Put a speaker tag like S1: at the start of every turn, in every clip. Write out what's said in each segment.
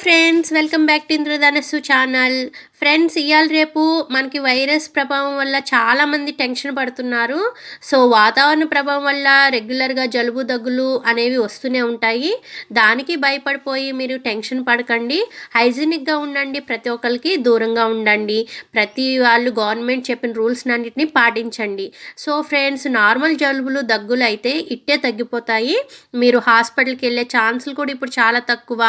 S1: Friends, welcome back to ఇంద్రధనస్సు channel. Friends, ఇవాళ రేపు మనకి వైరస్ ప్రభావం వల్ల చాలామంది టెన్షన్ పడుతున్నారు. సో వాతావరణ ప్రభావం వల్ల రెగ్యులర్గా జలుబు దగ్గులు అనేవి వస్తూనే ఉంటాయి. దానికి భయపడిపోయి మీరు టెన్షన్ పడకండి. హైజీనిక్గా ఉండండి, ప్రతి ఒక్కరికి దూరంగా ఉండండి. ప్రతి వాళ్ళు గవర్నమెంట్ చెప్పిన రూల్స్ అన్నింటినీ పాటించండి. సో ఫ్రెండ్స్, నార్మల్ జలుబులు దగ్గులు అయితే ఇట్టే తగ్గిపోతాయి. మీరు హాస్పిటల్కి వెళ్ళే ఛాన్సులు కూడా ఇప్పుడు చాలా తక్కువ.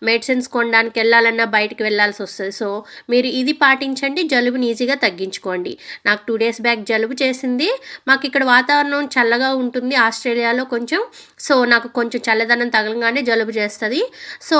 S1: మెడిసిన్స్ కొనడానికి వెళ్ళాలన్నా బయటికి వెళ్ళాల్సి వస్తుంది. సో మీరు ఇది పాటించండి, జలుబుని ఈజీగా తగ్గించుకోండి. నాకు 2 days బ్యాక్ జలుబు చేసింది. మాకు ఇక్కడ వాతావరణం చల్లగా ఉంటుంది ఆస్ట్రేలియాలో కొంచెం. సో నాకు కొంచెం చల్లదనం తగలగానే జలుబు చేస్తుంది. సో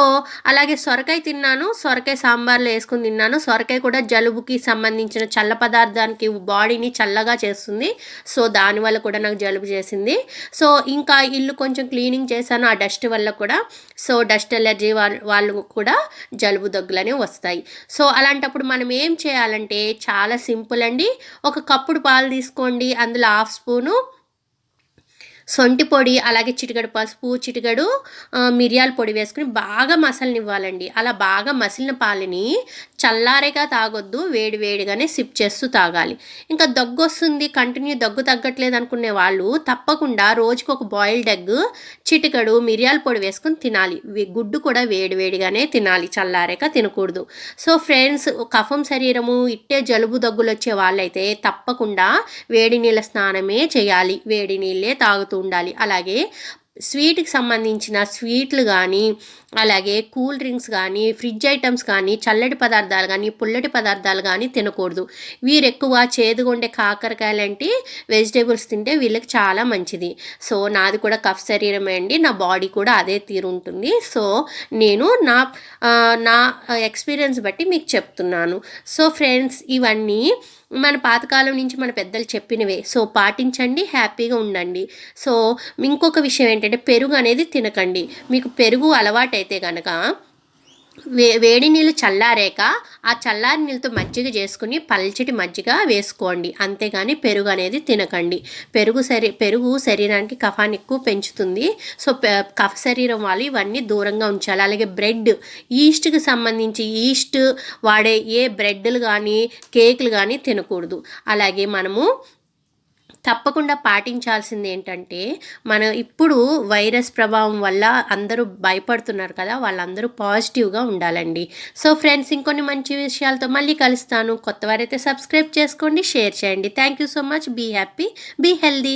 S1: అలాగే సొరకాయ తిన్నాను, సొరకాయ సాంబార్లో వేసుకుని తిన్నాను. సొరకాయ కూడా జలుబుకి సంబంధించిన చల్ల పదార్థానికి బాడీని చల్లగా చేస్తుంది. సో దానివల్ల కూడా నాకు జలుబు చేసింది. సో ఇంకా ఇల్లు కొంచెం క్లీనింగ్ చేశాను ఆ డస్ట్ వల్ల కూడా. సో డస్ట్ ఎలర్జీ వాళ్ళు కూడా జలుబు దగ్గులనే వస్తాయి. సో అలాంటప్పుడు మనం ఏం చేయాలంటే చాలా సింపుల్ అండి. ఒక కప్పుడు పాలు తీసుకోండి, అందులో 1/2 స్పూను సొంటి పొడి, అలాగే చిటికెడు పసుపు, చిటికెడు మిరియాల పొడి వేసుకుని బాగా మసలనివ్వాలండి. అలా బాగా మసిలిన పాలని చల్లారేగా తాగొద్దు, వేడిగానే సిప్ చేస్తూ తాగాలి. ఇంకా దగ్గు వస్తుంది, కంటిన్యూ దగ్గు తగ్గట్లేదు అనుకునే వాళ్ళు తప్పకుండా రోజుకి ఒక బాయిల్డ్ ఎగ్, చిటికెడు మిరియాల పొడి వేసుకుని తినాలి. గుడ్డు కూడా వేడిగానే తినాలి, చల్లారేక తినకూడదు. సో ఫ్రెండ్స్, కఫం శరీరము ఇట్టే జలుబు దగ్గులు వచ్చే వాళ్ళైతే తప్పకుండా వేడి నీళ్ళ స్నానమే చేయాలి, వేడి నీళ్ళే తాగుతూ ఉండాలి. అలాగే స్వీట్కి సంబంధించిన స్వీట్లు కానీ, అలాగే కూల్ డ్రింక్స్ కానీ, ఫ్రిడ్జ్ ఐటమ్స్ కానీ, చల్లటి పదార్థాలు కానీ, పుల్లటి పదార్థాలు కానీ తినకూడదు. వీరు ఎక్కువ చేదుగా ఉండే కాకరకాయలు లాంటి వెజిటేబుల్స్ తింటే వీళ్ళకి చాలా మంచిది. సో నాది కూడా కఫ్ శరీరమే అండి, నా బాడీ కూడా అదే తీరు ఉంటుంది. సో నేను నా ఎక్స్పీరియన్స్ బట్టి మీకు చెప్తున్నాను. సో ఫ్రెండ్స్, ఇవన్నీ మన పాతకాలం నుంచి మన పెద్దలు చెప్పినవే. సో పాటించండి, హ్యాపీగా ఉండండి. సో ఇంకొక విషయం ఏంటంటే, పెరుగు అనేది తినకండి. మీకు పెరుగు అలవాటైతే కనుక వేడి నీళ్ళు చల్లారాక ఆ చల్లారి నీళ్ళతో మజ్జిగ చేసుకుని పల్చటి మజ్జిగ వేసుకోండి. అంతేగాని పెరుగు అనేది తినకండి. పెరుగు శరీరానికి కఫాన్ని ఎక్కువ పెంచుతుంది. సో కఫ శరీరం వాళ్ళు ఇవన్నీ దూరంగా ఉంచాలి. అలాగే బ్రెడ్, ఈస్ట్కి సంబంధించి ఈస్ట్ వాడే ఏ బ్రెడ్లు కానీ కేకులు కానీ తినకూడదు. అలాగే మనము తప్పకుండా పాటించాల్సింది ఏంటంటే, మనం ఇప్పుడు వైరస్ ప్రభావం వల్ల అందరూ భయపడుతున్నారు కదా, వాళ్ళందరూ పాజిటివ్గా ఉండాలండి. సో ఫ్రెండ్స్, ఇంకొన్ని మంచి విషయాలతో మళ్ళీ కలుస్తాను. కొత్త వారైతే సబ్స్క్రైబ్ చేసుకోండి, షేర్ చేయండి. Thank you so much. Be happy, be healthy.